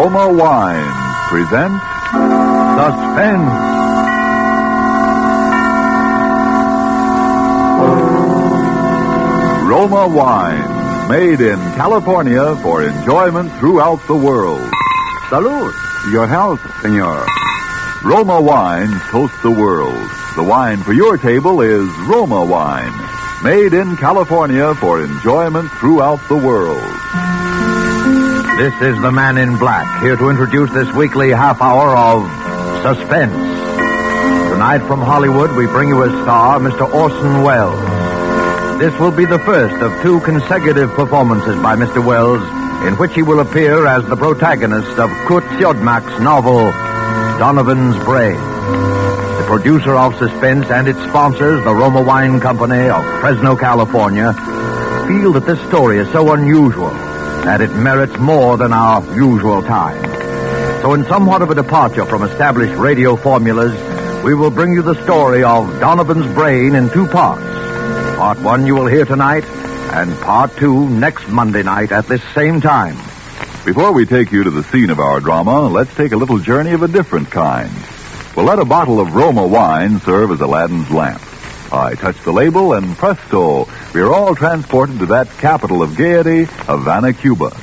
Roma Wines presents Suspense. Roma Wines, made in California for enjoyment throughout the world. Salud. Your health, senor. Roma Wines toast the world. The wine for your table is Roma Wine, made in California for enjoyment throughout the world. This is the Man in Black, here to introduce this weekly half hour of Suspense. Tonight from Hollywood, we bring you a star, Mr. Orson Welles. This will be the first of two consecutive performances by Mr. Welles, in which he will appear as the protagonist of Kurt Siodmak's novel, Donovan's Brain. The producer of Suspense and its sponsors, the Roma Wine Company of Fresno, California, feel that this story is so unusual that it merits more than our usual time. So in somewhat of a departure from established radio formulas, we will bring you the story of Donovan's Brain in two parts. Part one you will hear tonight, and part two next Monday night at this same time. Before we take you to the scene of our drama, let's take a little journey of a different kind. We'll let a bottle of Roma wine serve as Aladdin's lamp. I touch the label, and presto, we are all transported to that capital of gaiety, Havana, Cuba.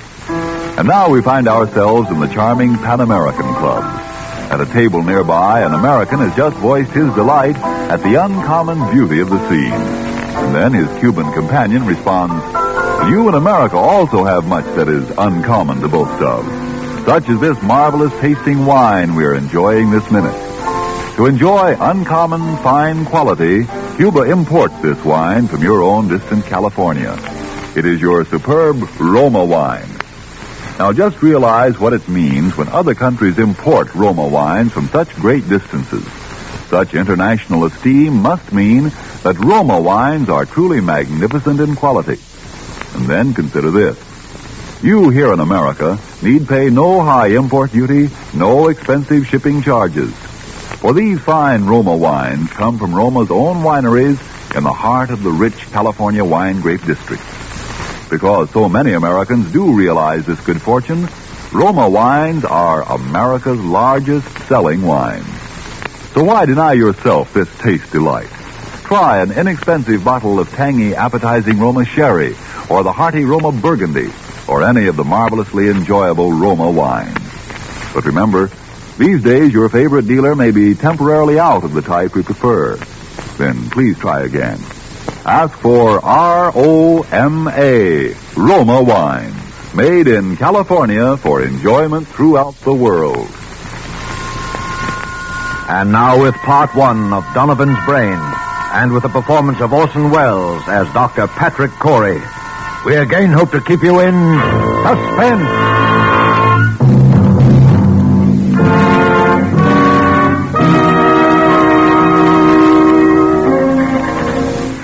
And now we find ourselves in the charming Pan American Club. At a table nearby, an American has just voiced his delight at the uncommon beauty of the scene. And then his Cuban companion responds, "You in America also have much that is uncommon to boast of. Such as this marvelous tasting wine we are enjoying this minute. To enjoy uncommon fine quality, Cuba imports this wine from your own distant California. It is your superb Roma wine. Now just realize what it means when other countries import Roma wines from such great distances. Such international esteem must mean that Roma wines are truly magnificent in quality. And then consider this. You here in America need pay no high import duty, no expensive shipping charges. For these fine Roma wines come from Roma's own wineries in the heart of the rich California wine grape district. Because so many Americans do realize this good fortune, Roma wines are America's largest selling wines. So why deny yourself this taste delight? Try an inexpensive bottle of tangy, appetizing Roma sherry, or the hearty Roma burgundy, or any of the marvelously enjoyable Roma wines. But remember, these days your favorite dealer may be temporarily out of the type you prefer. Then please try again. Ask for R-O-M-A, Roma wines, made in California for enjoyment throughout the world. And now with part one of Donovan's Brain, and with the performance of Orson Welles as Dr. Patrick Corey, we again hope to keep you in suspense.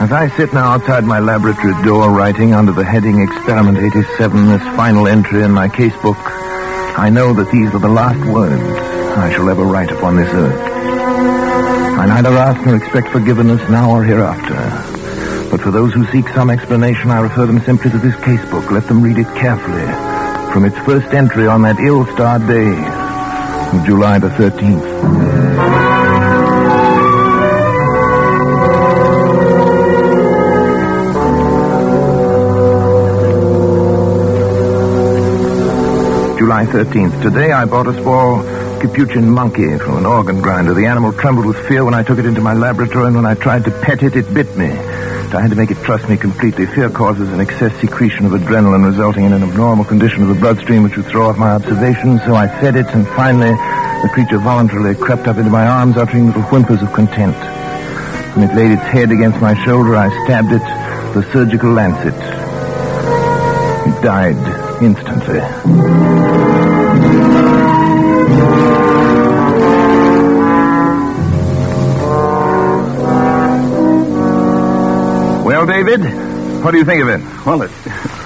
As I sit now outside my laboratory door writing under the heading Experiment 87, this final entry in my casebook, I know that these are the last words I shall ever write upon this earth. I neither ask nor expect forgiveness now or hereafter. But for those who seek some explanation, I refer them simply to this casebook. Let them read it carefully from its first entry on that ill-starred day of July the 13th. July 13th. Today I bought a small Capuchin monkey from an organ grinder. The animal trembled with fear when I took it into my laboratory, and when I tried to pet it, it bit me. I had to make it trust me completely. Fear causes an excess secretion of adrenaline, resulting in an abnormal condition of the bloodstream which would throw off my observations. So I fed it, and finally the creature voluntarily crept up into my arms, uttering little whimpers of content. When it laid its head against my shoulder, I stabbed it with a surgical lancet. It died instantly. Well, David, what do you think of it? Well, it's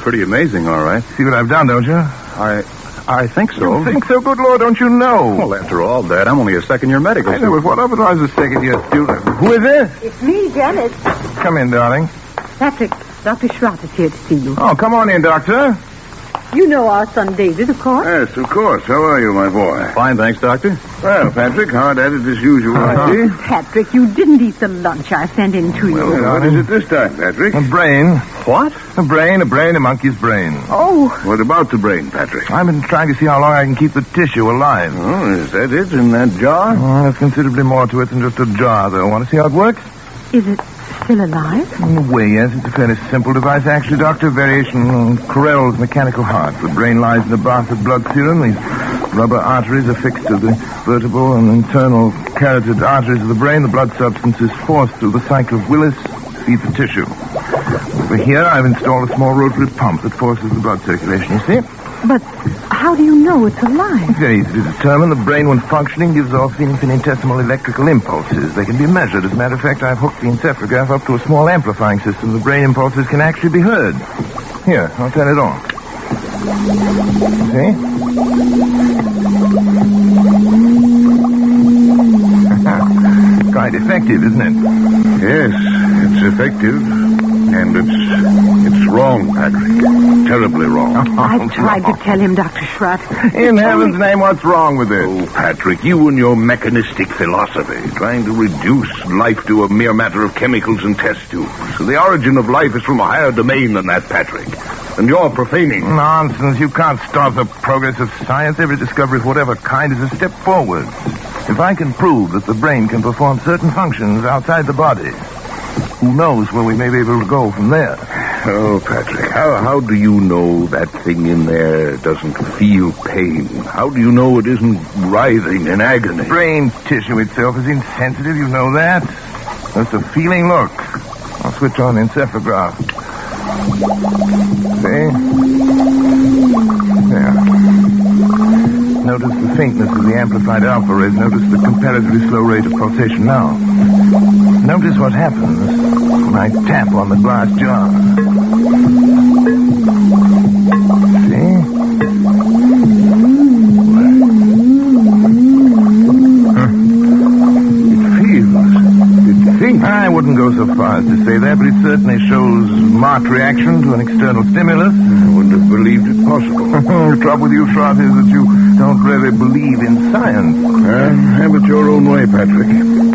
pretty amazing, all right. See what I've done, don't you? I think so. You think so? Good Lord, don't you know? Well, after all, Dad, I'm only a second-year medical I know, but what other was a second-year student? Who is this? It's me, Janet. Come in, darling. Patrick, Dr. Schrott is here to see you. Oh, come on in, Doctor. You know our son David, of course. Yes, of course. How are you, my boy? Fine, thanks, Doctor. Well, Patrick, hard at it as usual, I see. Patrick, you didn't eat the lunch I sent in to you. Well, what is it this time, Patrick? A brain. What? A monkey's brain. Oh, What about the brain, Patrick? I've been trying to see how long I can keep the tissue alive. Oh, is that it in that jar? Oh, there's considerably more to it than just a jar, though. Want to see how it works? is it still alive? In a way, yes. It's a fairly simple device, actually, Doctor. Variation on Carrel's mechanical heart. The brain lies in a bath of blood serum. These rubber arteries are fixed to the vertebral and internal carotid arteries of the brain. The blood substance is forced through the cycle of Willis, feeds the tissue. Over here, I've installed a small rotary pump that forces the blood circulation, you see? But how do you know it's alive? It's very easy to determine. The brain, when functioning, gives off infinitesimal electrical impulses. They can be measured. As a matter of fact, I've hooked the encephalograph up to a small amplifying system. The brain impulses can actually be heard. Here, I'll turn it on. See? Quite effective, isn't it? Yes, it's effective. And it's wrong, Patrick. Terribly wrong. I tried to tell him, Dr. Schrott. In heaven's name, what's wrong with this? Oh, Patrick, you and your mechanistic philosophy, trying to reduce life to a mere matter of chemicals and test tubes. The origin of life is from a higher domain than that, Patrick. And you're profaning. Nonsense. You can't stop the progress of science. Every discovery of whatever kind is a step forward. If I can prove that the brain can perform certain functions outside the body, who knows where we may be able to go from there? Oh, Patrick, how do you know that thing in there doesn't feel pain? How do you know it isn't writhing in agony? Brain tissue itself is insensitive, you know that. That's a feeling. Look. I'll switch on the encephalograph. See? There. Notice the faintness of the amplified alpha rays. Notice the comparatively slow rate of pulsation now. Notice what happens when I tap on the glass jar. See? It thinks. I wouldn't go so far as to say that, but it certainly shows marked reaction to an external stimulus. I wouldn't have believed it possible. The trouble with you, Schrott, is that you don't really believe in science. Have it your own way, Patrick.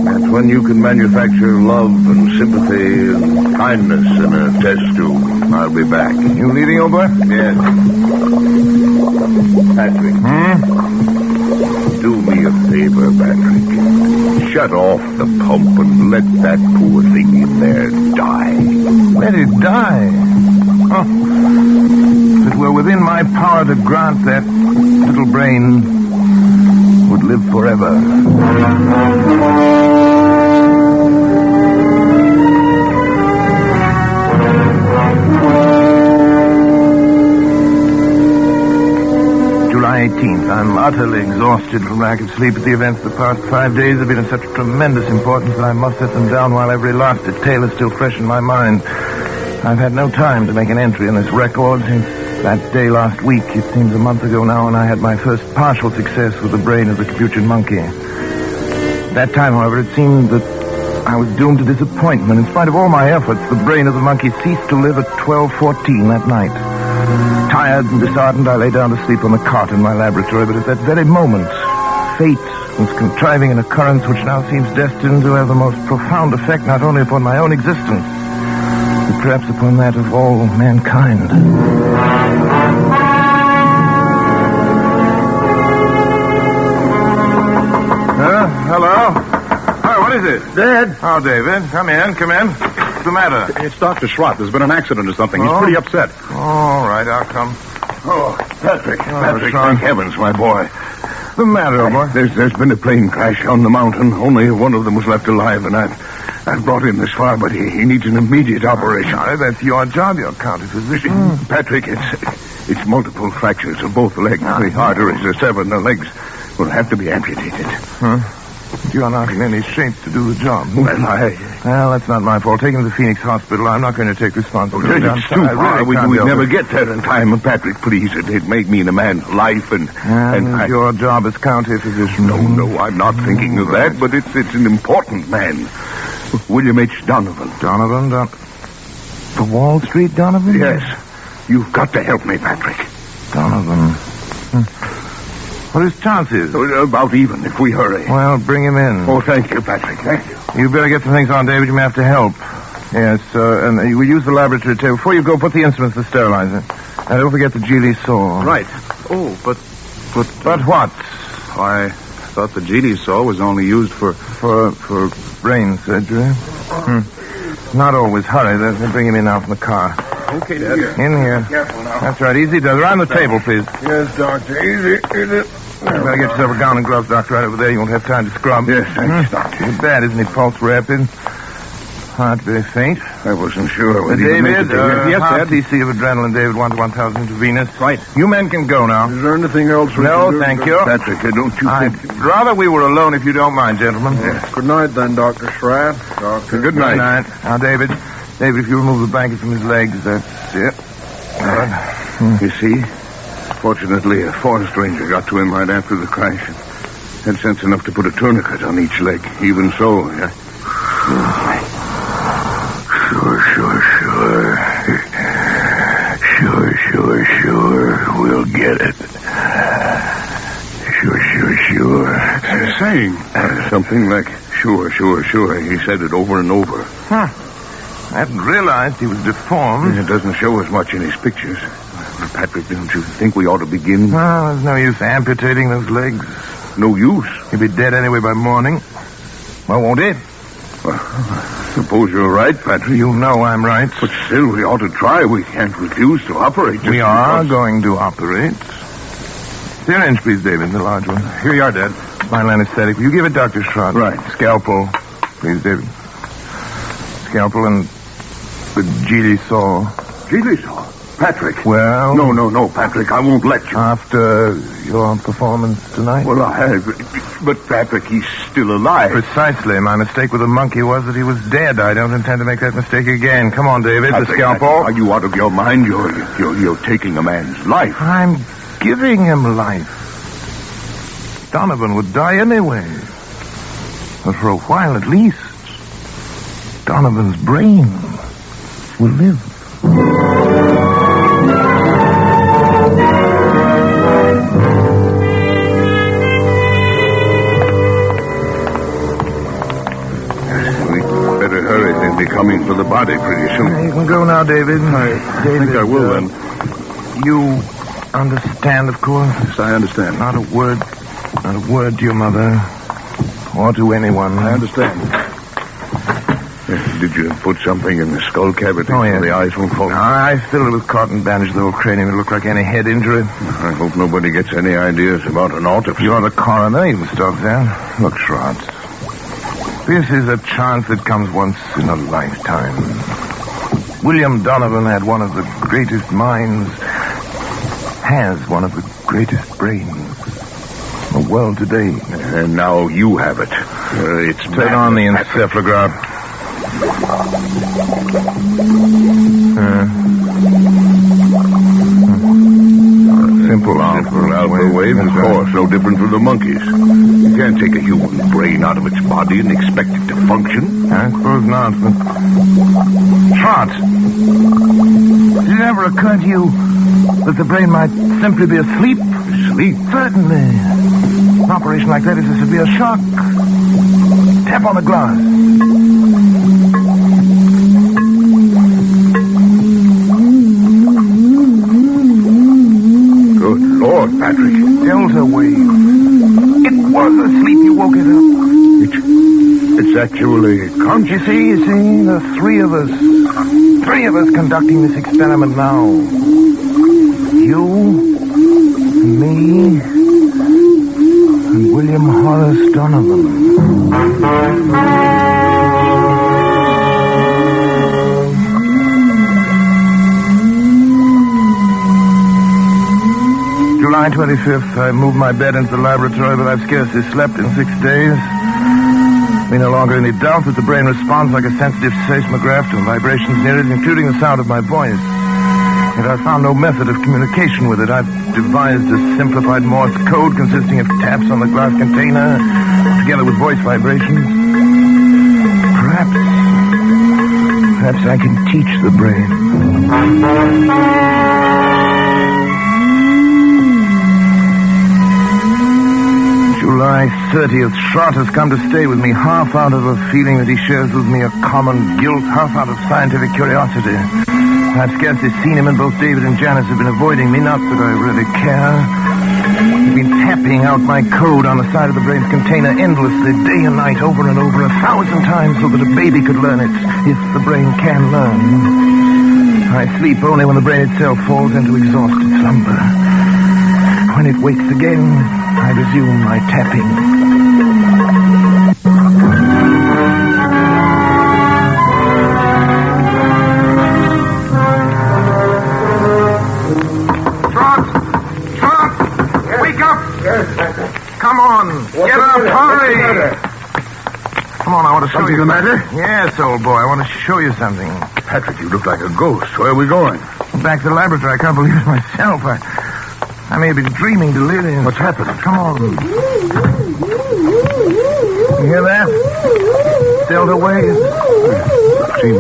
That's when you can manufacture love and sympathy and kindness in a test tube. I'll be back. You leaving, old boy? Yes. Patrick. Do me a favor, Patrick. Shut off the pump and let that poor thing in there die. Let it die? Oh. If it were within my power to grant, that little brain would live forever. July 18th. I'm utterly exhausted from lack of sleep at the events of the past 5 days have been of such tremendous importance that I must set them down while every last detail is still fresh in my mind. I've had no time to make an entry in this record since that day last week. It seems a month ago now, and I had my first partial success with the brain of the Capuchin monkey. At that time, however, it seemed that I was doomed to disappointment. In spite of all my efforts, the brain of the monkey ceased to live at 12:14 that night. Tired and disheartened, I lay down to sleep on the cot in my laboratory, but at that very moment, fate was contriving an occurrence which now seems destined to have the most profound effect not only upon my own existence, but perhaps upon that of all mankind. Hello? Oh, what is it? Dad? Oh, David, come in. What's the matter? It's Dr. Schrott. There's been an accident or something. He's pretty upset. All right, I'll come. Oh, Patrick. Patrick, Sean. thank heavens, my boy. What's the matter, old boy? There's been a plane crash on the mountain. Only one of them was left alive, and I've brought him this far, but he needs an immediate operation. Sorry, that's your job, your county physician. Patrick, it's multiple fractures of both legs. The arteries are severed, and the legs will have to be amputated. You're not in any shape to do the job. Well, that's not my fault. Take him to the Phoenix Hospital. I'm not going to take responsibility. It's too far. We'd never get there in time. Patrick, please. It may mean a man's life, and your job as county physician. No, I'm not thinking of that, but it's an important man. William H. Donovan. Donovan? The Wall Street Donovan? Yes. You've got to help me, Patrick. Donovan. What are his chances? About even, if we hurry. Well, bring him in. Oh, thank you, Patrick. Thank you. You better get some things on, David. You may have to help. Yes, and we use the laboratory table. Before you go, put the instruments to sterilize it. And don't forget the Geely saw. Right. Oh, but what? I thought the Geely saw was only used for brain surgery. Not always. Hurry. They'll bring him in now from the car. Okay, Dad. In here. Careful now. That's right. Easy does. Around the table, please. Yes, Doctor. Easy. You better get yourself a gown and gloves, Doctor, right over there. You won't have time to scrub. Yes, thanks, Doctor. Too bad, isn't he? Pulse rapid. Heart very faint. I wasn't sure whether David, yes, half Dad. cc of adrenaline, David, 1 to 1,000 intravenous. Right. You men can go now. Is there anything else we No, can do? thank you. Patrick, don't you I'd think... rather we were alone if you don't mind, gentlemen. Yes. Good night, then, Dr. Schratt. Doctor. Good night. Good night. Now, David, if you remove the blanket from his legs, that's it. Good. You see? Fortunately, a forest ranger got to him right after the crash and had sense enough to put a tourniquet on each leg. Even so, yeah. Sure. We'll get it. Sure. Saying something like sure. He said it over and over. I hadn't realized he was deformed. It doesn't show as much in his pictures. Patrick, don't you think we ought to begin? Well, there's no use amputating those legs. No use. He'll be dead anyway by morning. Well, won't it? Well, suppose you're right, Patrick. You know I'm right. But still, we ought to try. We can't refuse to operate. We are going to operate. Syringe, please, David, the large one. Here you are, Dad. Spinal anesthetic. Will you give it Dr. Schrott? Right. Scalpel, please, David. Scalpel and the Geely saw. Geely saw? Patrick. Well... No, Patrick, I won't let you. After your performance tonight? Well, I have. But, Patrick, he's still alive. Precisely. My mistake with the monkey was that he was dead. I don't intend to make that mistake again. Come on, David, Patrick, the scalpel. Are you out of your mind? You're taking a man's life. I'm giving him life. Donovan would die anyway. But for a while at least, Donovan's brain will live. Coming for the body pretty soon. You can go now, David. I think I will, then. You understand, of course? Yes, I understand. Not a word to your mother or to anyone. I understand. Did you put something in the skull cavity so the eyes won't fall? I filled it with cotton, bandaged the whole cranium. It looked like any head injury. I hope nobody gets any ideas about an autopsy. You're the coroner. You can stop there. Look, Schrott. This is a chance that comes once in a lifetime. William Donovan had one of the greatest minds, has one of the greatest brains in the world today. And now you have it. Turn on the encephalograph. Simple alpha wave, of course, no different from the monkeys. You can't take a human brain out of its body and expect it to function. I suppose not, but... Schrott! Did it ever occur to you that the brain might simply be asleep? Asleep? Certainly. An operation like that is a severe shock. Tap on the glass. Good Lord, Patrick. Delta wave. It was asleep. You woke it up. It's actually conscious. You see, the three of us conducting this experiment now. You, me, and William Horace Donovan. July 25th, I moved my bed into the laboratory, but I've scarcely slept in 6 days. There's no longer any doubt that the brain responds like a sensitive seismograph to vibrations near it, including the sound of my voice. Yet I found no method of communication with it. I've devised a simplified Morse code consisting of taps on the glass container, together with voice vibrations. Perhaps I can teach the brain. July 30th. Schrott has come to stay with me, half out of a feeling that he shares with me a common guilt, half out of scientific curiosity. I've scarcely seen him, and both David and Janice have been avoiding me, not that I really care. They've been tapping out my code on the side of the brain's container endlessly, day and night, over and over, 1,000 times, so that a baby could learn it, if the brain can learn. I sleep only when the brain itself falls into exhausted slumber. When it wakes again, I resume my tapping. Come on. Get up. Hurry. Come on, I want to show you. Something the matter? Yes, old boy. I want to show you something. Patrick, you look like a ghost. Where are we going? Back to the laboratory. I can't believe it myself. I may have been dreaming delirium. What's happened? Come on. You hear that? Delta waves. Seems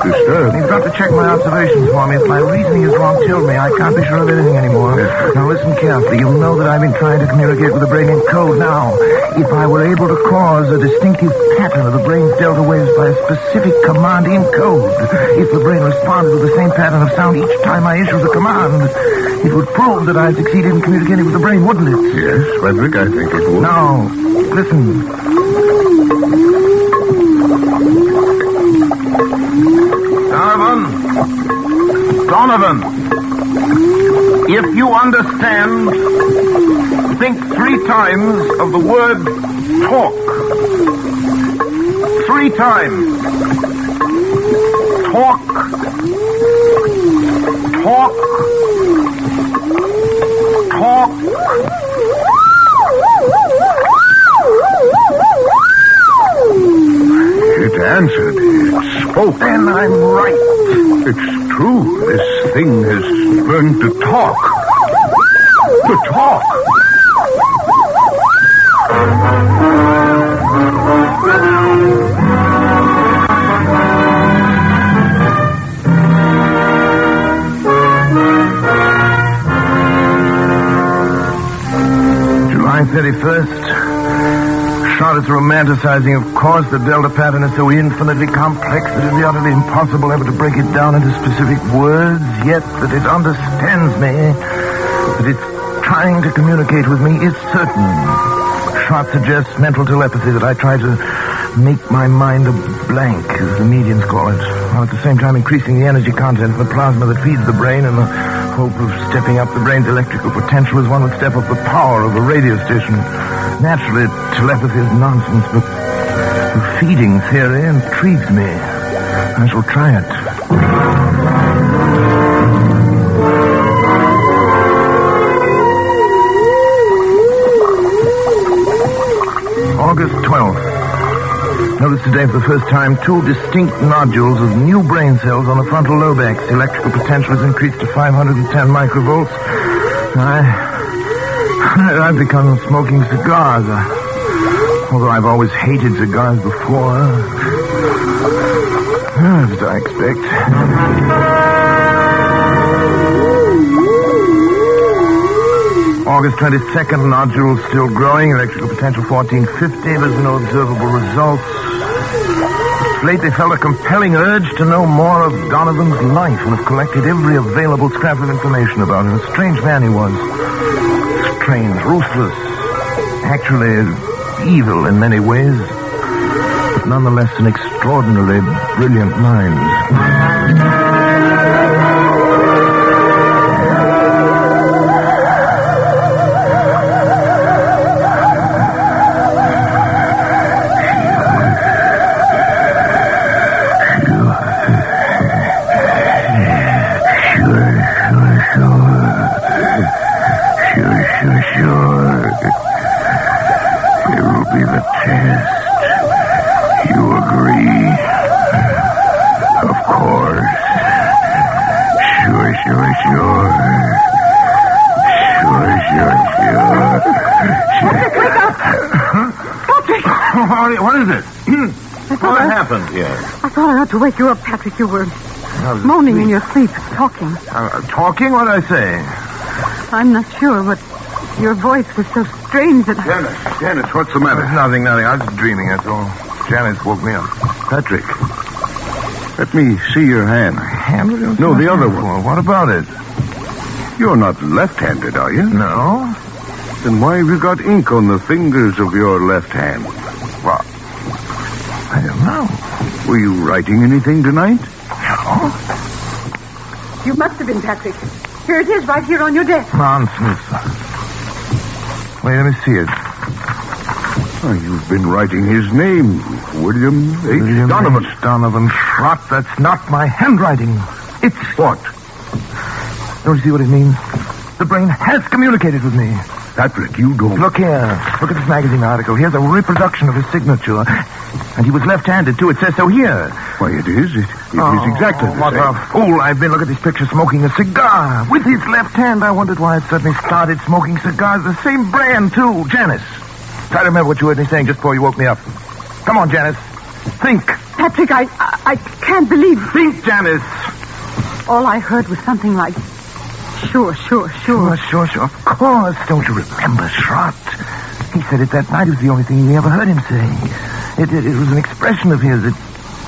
disturbed. You've got to check my observations for me. If my reasoning is wrong, tell me. I can't be sure of anything anymore. Yes. Now listen carefully. You'll know that I've been trying to communicate with the brain in code. Now, if I were able to cause a distinctive pattern of the brain's delta waves by a specific command in code, if the brain responded with the same pattern of sound each time I issue the command, it would prove that I succeeded in communicating with the brain, wouldn't it? Yes, Frederick, I think it would. Now, listen. Donovan, if you understand, think 3 times of the word talk. 3 times. Talk. Talk. Talk. It answered. It spoke. Then I'm right. It's true. This thing has learned to talk. To talk. July 31st. Charlotte's romanticizing, of course. The delta pattern is so infinitely complex that it'd be utterly impossible ever to break it down into specific words, yet that it understands me, that it's trying to communicate with me, is certain. Charlotte suggests mental telepathy, that I try to make my mind a blank, as the mediums call it, while at the same time increasing the energy content of the plasma that feeds the brain in the hope of stepping up the brain's electrical potential as one would step up the power of a radio station. Naturally, telepathy is nonsense, but the feeding theory intrigues me. I shall try it. August 12th. Noticed today for the first time 2 distinct nodules of new brain cells on the frontal lobex. The electrical potential has increased to 510 microvolts. I've begun smoking cigars. Although I've always hated cigars before. As I expect. August 22nd, nodules still growing, electrical potential 1450. There's no observable results. Lately felt a compelling urge to know more of Donovan's life and have collected every available scrap of information about him. A strange man he was. Strange, ruthless, actually evil in many ways, but nonetheless an extraordinarily brilliant mind. What is it? What happened here? I thought I ought to wake you up, Patrick. You were moaning in your sleep, talking. Talking? What did I say? I'm not sure, but Your voice was so strange that Janice, what's the matter? Nothing. I was dreaming, that's all. Janice woke me up. Patrick, let me see your hand. Hand? No, the other one. What about it? You're not left-handed, are you? No. Then why have you got ink on the fingers of your left hand? Well, I don't know. Were you writing anything tonight? No. You must have been, Patrick. Here it is, right here on your desk. Nonsense. Wait, let me see it. Oh, you've been writing his name. William H. Donovan. H. Donovan. Rot, that's not my handwriting. It's... What? Don't you see what it means? The brain has communicated with me. Patrick, you don't... Look here. Look at this magazine article. Here's a reproduction of his signature. And he was left-handed, too. It says so here. Why, it is. It is exactly the what same. a fool I've been. Look at this picture, smoking a cigar. With his left hand, I wondered why it suddenly started smoking cigars. The same brand, too. Janice. Try to remember what you heard me saying just before you woke me up. Come on, Janice. Think. Patrick, I can't believe... Think, Janice. All I heard was something like... Sure. Sure. Of course. Don't you remember, Schrott? He said it that night. It was the only thing we ever heard him say. It was an expression of his. It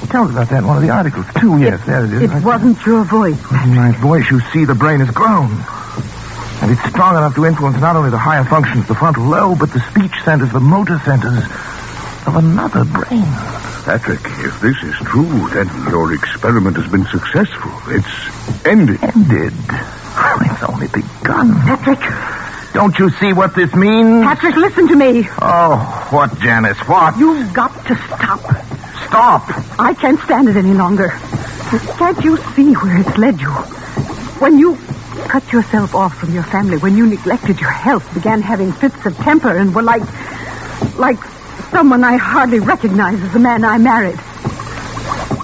tells about that in one of the articles, too. Yes, there it is. It wasn't your voice. It wasn't my voice. You see, the brain has grown. And it's strong enough to influence not only the higher functions of the frontal lobe, but the speech centers, the motor centers of another brain. Patrick, if this is true, then your experiment has been successful. It's ended. Ended? It's only begun. Patrick. Don't you see what this means? Patrick, listen to me. Oh, what, Janice? What? You've got to stop. Stop. I can't stand it any longer. Can't you see where it's led you? When you cut yourself off from your family, when you neglected your health, began having fits of temper, and were like someone I hardly recognize as the man I married.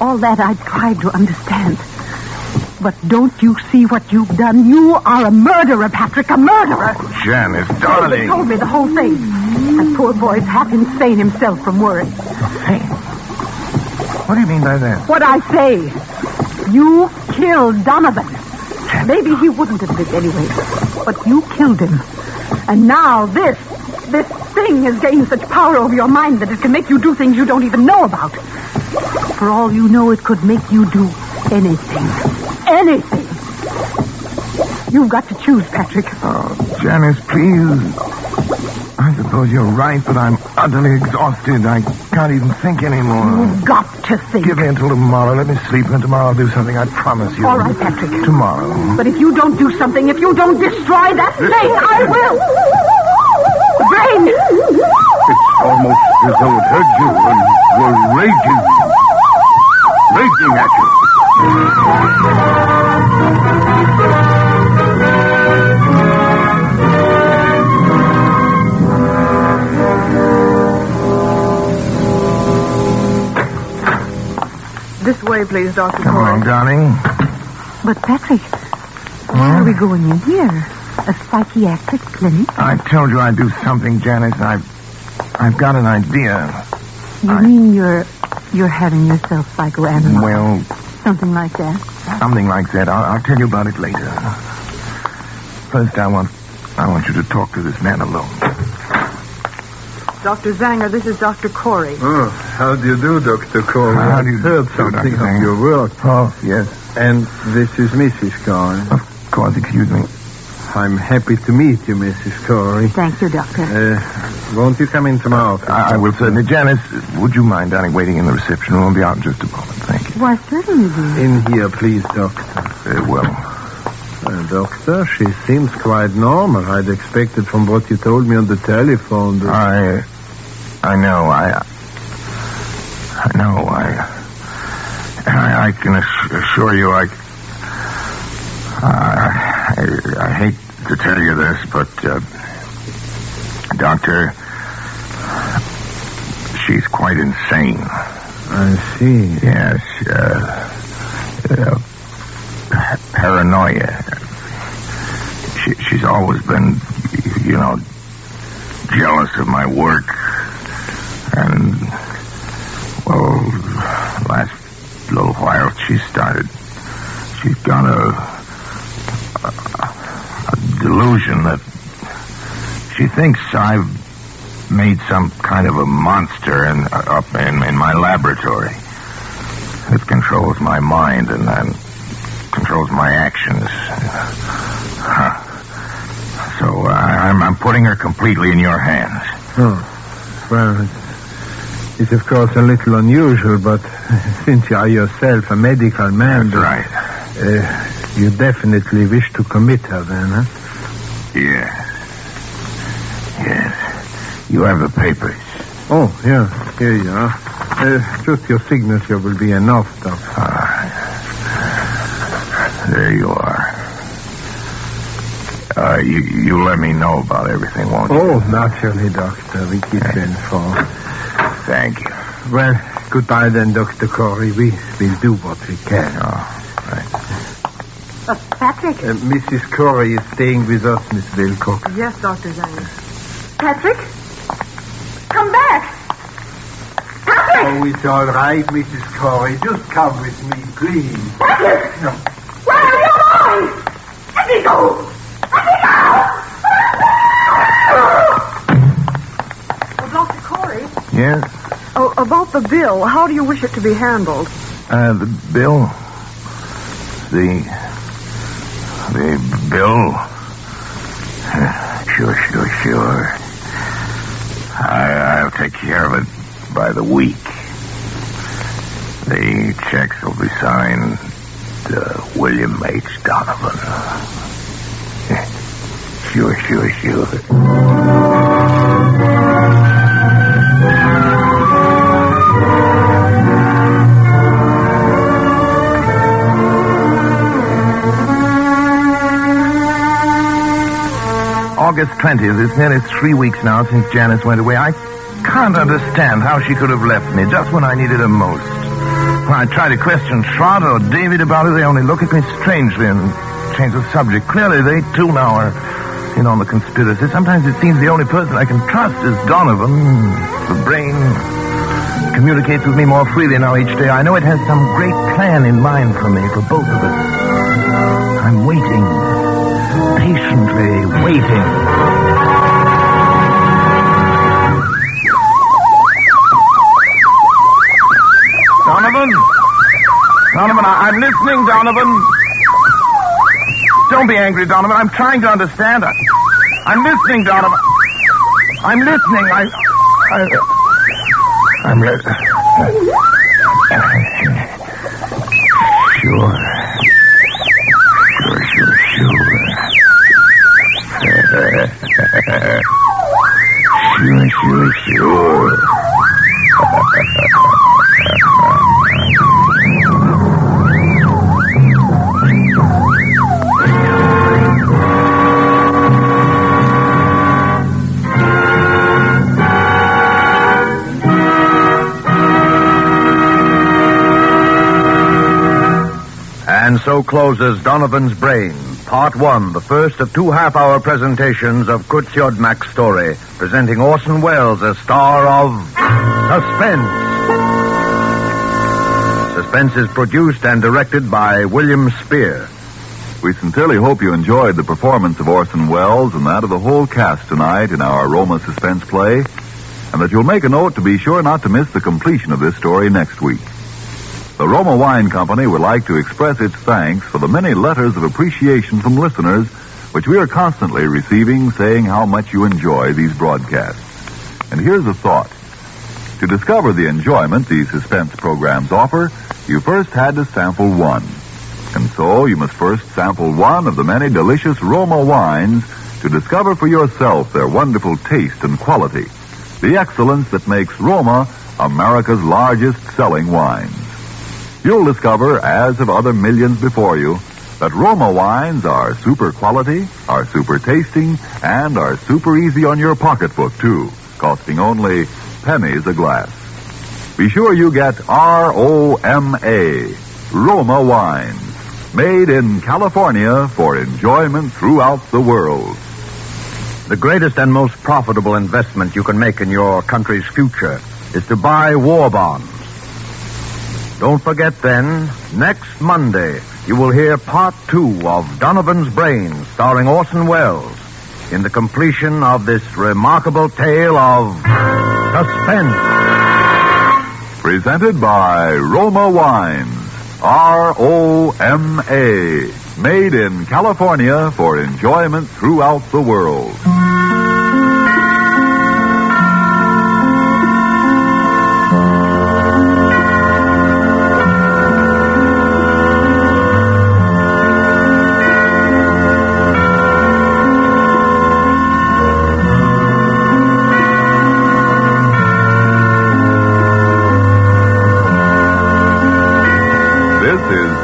All that I tried to understand. But don't you see what you've done? You are a murderer, Patrick, a murderer. Janice, darling. He told me the whole thing. That poor boy's half insane himself from worry. Insane? What do you mean by that? What I say. You killed Donovan. Maybe he wouldn't have lived anyway. But you killed him. And now this thing has gained such power over your mind that it can make you do things you don't even know about. For all you know, it could make you do anything. Anything. You've got to choose, Patrick. Oh, Janice, please. I suppose you're right, but I'm utterly exhausted. I can't even think anymore. You've got to think. Give me until tomorrow. Let me sleep, and tomorrow I'll do something. I promise you. All right, Patrick. Tomorrow. But if you don't do something, if you don't destroy that thing, I will. The brain. It's almost as though it heard you and were raging at you. This way, please, Dr. Come on, darling. But, Patrick, why are we going in here? A psychiatric clinic? I told you I'd do something, Janice. I've got an idea. You mean you're having yourself psychoanalyzed? Well, something like that? Something like that. I'll tell you about it later. First, I want you to talk to this man alone. Dr. Zanger, this is Dr. Corey. Oh, how do you do, Dr. Corey? How do you heard do, something Dr. of Zanger? your work. Oh, yes. And this is Mrs. Corey. Of course, excuse me. I'm happy to meet you, Mrs. Corey. Thank you, Doctor. Won't you come into my office? I will certainly. Janice, would you mind, darling, waiting in the reception room? I'll be out in just a moment. Thank you. Why, certainly, dear. In here, please, Doctor. Very well. Doctor, she seems quite normal. I'd expected from what you told me on the telephone that... I know. I can assure you, I hate to tell you this, but, Doctor, she's quite insane. I see. Yes, paranoia. She's always been, jealous of my work. And, well, last little while she's got a delusion that She thinks I've made some kind of a monster up in my laboratory. It controls my mind and controls my actions. So I'm putting her completely in your hands. Oh, well, it's of course a little unusual, but since you are yourself a medical man... That's right. You definitely wish to commit her then, huh? Yes. You have the papers. Oh, yeah. Here you are. Just your signature will be enough, Doctor. There you are. You let me know about everything, won't you? Oh, naturally, Doctor. We keep you informed. Thank you. Well, goodbye then, Dr. Corey. We'll do what we can. Oh, right. Patrick? Mrs. Corey is staying with us, Miss Wilcox. Yes, Dr. Zane. Patrick? Come back! Patrick! Oh, it's all right, Mrs. Corey. Just come with me, please. Patrick! No. Where are you going? Let me go! Let me go! Oh, Dr. Corey? Yes? Oh, about the bill, how do you wish it to be handled? The bill? The bill? Sure. I'll take care of it by the week. The checks will be signed William H. Donovan. Sure. August 20th. It's nearly 3 weeks now since Janice went away. I can't understand how she could have left me just when I needed her most. When I try to question Trot or David about it, they only look at me strangely and change the subject. Clearly, they too now are in on the conspiracy. Sometimes it seems the only person I can trust is Donovan. The brain communicates with me more freely now each day. I know it has some great plan in mind for me, for both of us. I'm waiting. Patiently waiting. Donovan, I'm listening, Donovan. Don't be angry, Donovan. I'm trying to understand. I'm listening, Donovan. I'm listening. I'm listening. Sure. Sure. And so closes Donovan's Brain, Part 1, the first of 2 half-hour presentations of Kurt Siodmak's story, presenting Orson Welles as star of Suspense. Suspense is produced and directed by William Spear. We sincerely hope you enjoyed the performance of Orson Welles and that of the whole cast tonight in our Roma Suspense play, and that you'll make a note to be sure not to miss the completion of this story next week. The Roma Wine Company would like to express its thanks for the many letters of appreciation from listeners which we are constantly receiving, saying how much you enjoy these broadcasts. And here's a thought. To discover the enjoyment these suspense programs offer, you first had to sample one. And so you must first sample one of the many delicious Roma wines to discover for yourself their wonderful taste and quality, the excellence that makes Roma America's largest selling wines. You'll discover, as have other millions before you, that Roma wines are super quality, are super tasting, and are super easy on your pocketbook, too, costing only pennies a glass. Be sure you get R-O-M-A, Roma wines, made in California for enjoyment throughout the world. The greatest and most profitable investment you can make in your country's future is to buy war bonds. Don't forget, then, next Monday, you will hear Part 2 of Donovan's Brain, starring Orson Welles. in the completion of this remarkable tale of suspense. Presented by Roma Wines. R-O-M-A. Made in California for enjoyment throughout the world.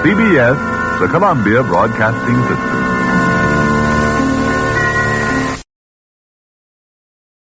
CBS, the Columbia Broadcasting System.